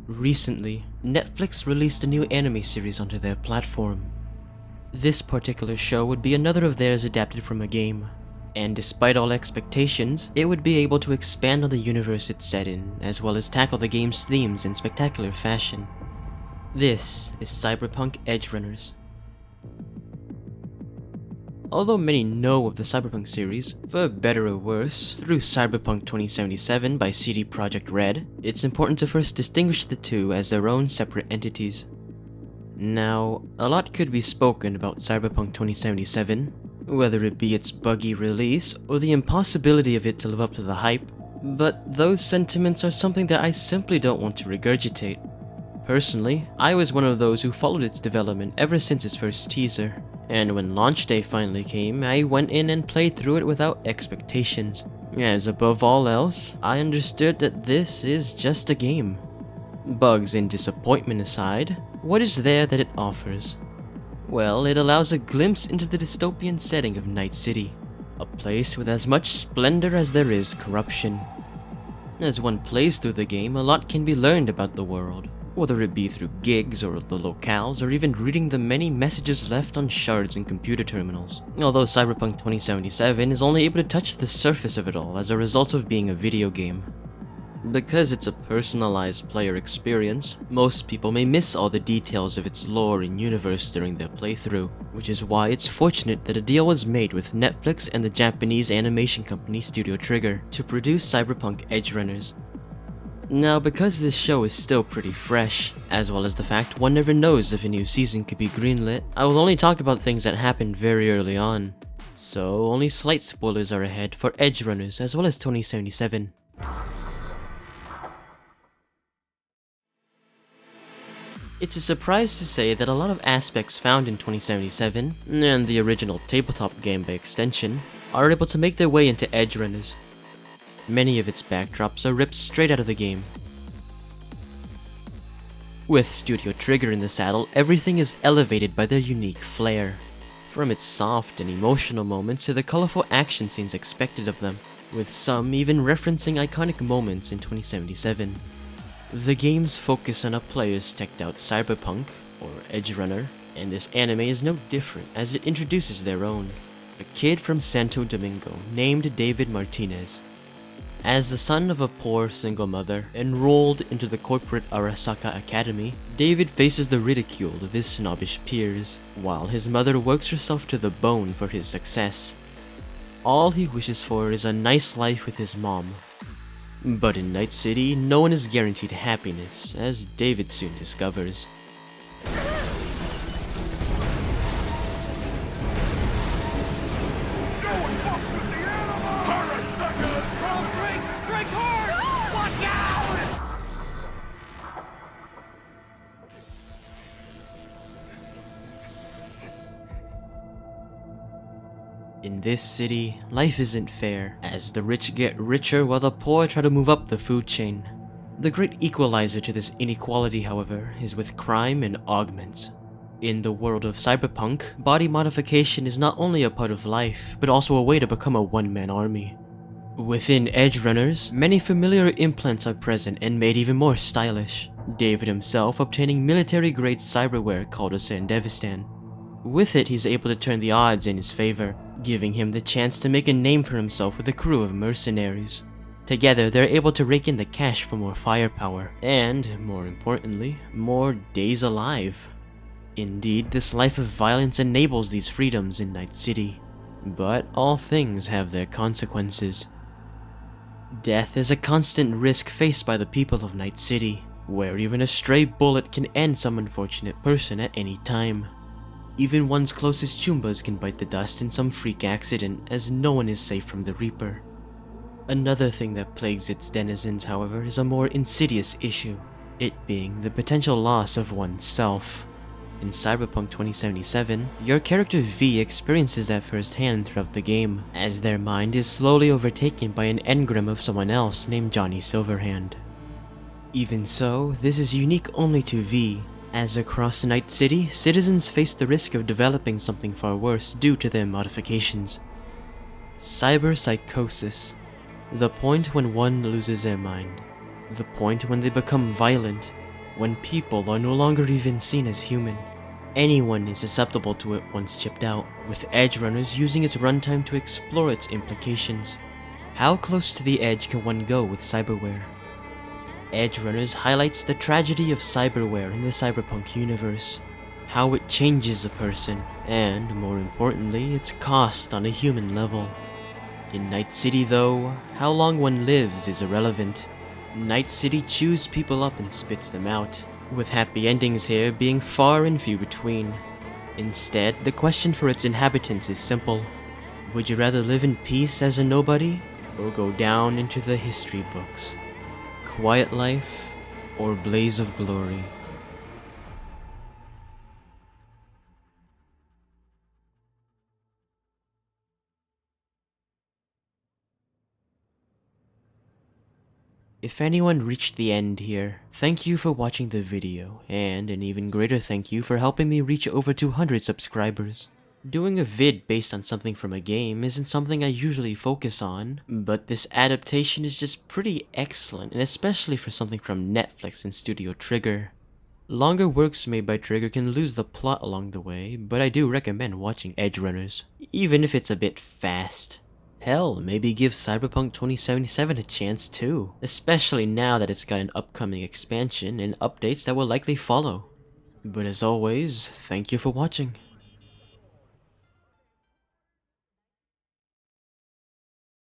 Recently, Netflix released a new anime series onto their platform. This particular show would be another of theirs adapted from a game, and despite all expectations, it would be able to expand on the universe it's set in, as well as tackle the game's themes in spectacular fashion. This is Cyberpunk Edgerunners. Although many know of the Cyberpunk series, for better or worse, through Cyberpunk 2077 by CD Projekt Red, it's important to first distinguish the two as their own separate entities. Now, a lot could be spoken about Cyberpunk 2077, whether it be its buggy release or the impossibility of it to live up to the hype, but those sentiments are something that I simply don't want to regurgitate. Personally, I was one of those who followed its development ever since its first teaser, and when launch day finally came, I went in and played through it without expectations, as above all else, I understood that this is just a game. Bugs and disappointment aside, what is there that it offers? Well, it allows a glimpse into the dystopian setting of Night City, a place with as much splendor as there is corruption. As one plays through the game, a lot can be learned about the world, whether it be through gigs or the locales, or even reading the many messages left on shards and computer terminals. Although Cyberpunk 2077 is only able to touch the surface of it all as a result of being a video game. Because it's a personalized player experience, most people may miss all the details of its lore and universe during their playthrough, which is why it's fortunate that a deal was made with Netflix and the Japanese animation company Studio Trigger to produce Cyberpunk Edgerunners. Now, because this show is still pretty fresh, as well as the fact one never knows if a new season could be greenlit, I will only talk about things that happened very early on. So, only slight spoilers are ahead for Edgerunners as well as 2077. It's a surprise to say that a lot of aspects found in 2077, and the original tabletop game by extension, are able to make their way into Edgerunners. Many of its backdrops are ripped straight out of the game. With Studio Trigger in the saddle, everything is elevated by their unique flair, from its soft and emotional moments to the colorful action scenes expected of them, with some even referencing iconic moments in 2077. The game's focus on a player's teched out cyberpunk, or edgerunner, and this anime is no different as it introduces their own, a kid from Santo Domingo named David Martinez. As the son of a poor single mother enrolled into the corporate Arasaka Academy, David faces the ridicule of his snobbish peers, while his mother works herself to the bone for his success. All he wishes for is a nice life with his mom. But in Night City, no one is guaranteed happiness, as David soon discovers. In this city, life isn't fair, as the rich get richer while the poor try to move up the food chain. The great equalizer to this inequality, however, is with crime and augments. In the world of Cyberpunk, body modification is not only a part of life, but also a way to become a one-man army. Within Edgerunners, many familiar implants are present and made even more stylish, David himself obtaining military-grade cyberware called a Sandevistan. With it, he's able to turn the odds in his favor, giving him the chance to make a name for himself with a crew of mercenaries. Together, they're able to rake in the cash for more firepower, and, more importantly, more days alive. Indeed, this life of violence enables these freedoms in Night City. But all things have their consequences. Death is a constant risk faced by the people of Night City, where even a stray bullet can end some unfortunate person at any time. Even one's closest chumbas can bite the dust in some freak accident, as no one is safe from the Reaper. Another thing that plagues its denizens, however, is a more insidious issue, it being the potential loss of oneself. In Cyberpunk 2077, your character V experiences that firsthand throughout the game, as their mind is slowly overtaken by an engram of someone else named Johnny Silverhand. Even so, this is unique only to V, as across Night City, citizens face the risk of developing something far worse due to their modifications. Cyberpsychosis. The point when one loses their mind. The point when they become violent. when people are no longer even seen as human. Anyone is susceptible to it once chipped out, with Edgerunners using its runtime to explore its implications. How close to the edge can one go with cyberware? Edgerunners highlights the tragedy of cyberware in the cyberpunk universe, how it changes a person, and, more importantly, its cost on a human level. In Night City though, how long one lives is irrelevant. Night City chews people up and spits them out, with happy endings here being far and few between. Instead, the question for its inhabitants is simple. Would you rather live in peace as a nobody, or go down into the history books? Quiet life, or blaze of glory? If anyone reached the end here, thank you for watching the video, and an even greater thank you for helping me reach over 200 subscribers. Doing a vid based on something from a game isn't something I usually focus on, but this adaptation is just pretty excellent, and especially for something from Netflix and Studio Trigger. Longer works made by Trigger can lose the plot along the way, but I do recommend watching Edgerunners, even if it's a bit fast. Hell, maybe give Cyberpunk 2077 a chance too, especially now that it's got an upcoming expansion and updates that will likely follow. But as always, thank you for watching.